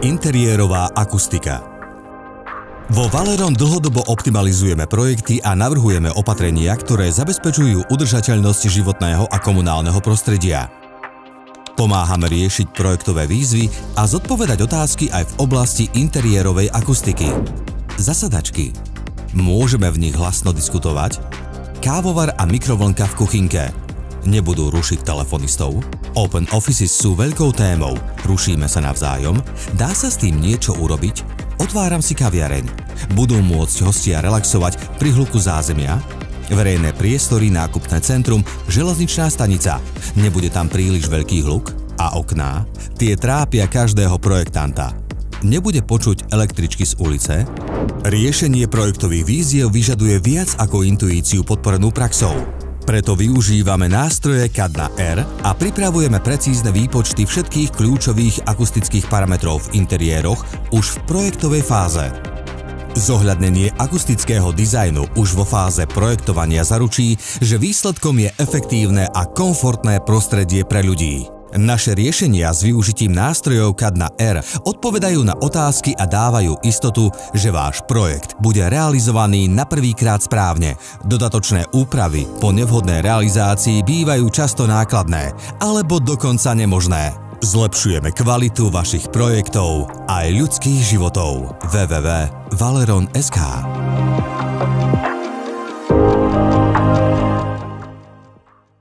Interiérová akustika. Vo Valeron dlhodobo optimalizujeme projekty a navrhujeme opatrenia, ktoré zabezpečujú udržateľnosť životného a komunálneho prostredia. Pomáhame riešiť projektové výzvy a zodpovedať otázky aj v oblasti interiérovej akustiky. Zasadačky. Môžeme v nich hlasno diskutovať? Kávovar a mikrovlnka v kuchynke. Nebudú rušiť telefonistov? Open offices sú veľkou témou. Rušíme sa navzájom? Dá sa s tým niečo urobiť? Otváram si kaviareň. Budú môcť hostia relaxovať pri hluku zázemia? Verejné priestory, nákupné centrum, železničná stanica. Nebude tam príliš veľký hluk? A okná? Tie trápia každého projektanta. Nebude počuť električky z ulice? Riešenie projektových víziev vyžaduje viac ako intuíciu podporenú praxou. Preto využívame nástroje CAD/R a pripravujeme precízne výpočty všetkých kľúčových akustických parametrov v interiéroch už v projektovej fáze. Zohľadnenie akustického dizajnu už vo fáze projektovania zaručí, že výsledkom je efektívne a komfortné prostredie pre ľudí. Naše riešenia s využitím nástrojov CAD/R odpovedajú na otázky a dávajú istotu, že váš projekt bude realizovaný na prvýkrát správne. Dodatočné úpravy po nevhodnej realizácii bývajú často nákladné, alebo dokonca nemožné. Zlepšujeme kvalitu vašich projektov aj ľudských životov. www.valeron.sk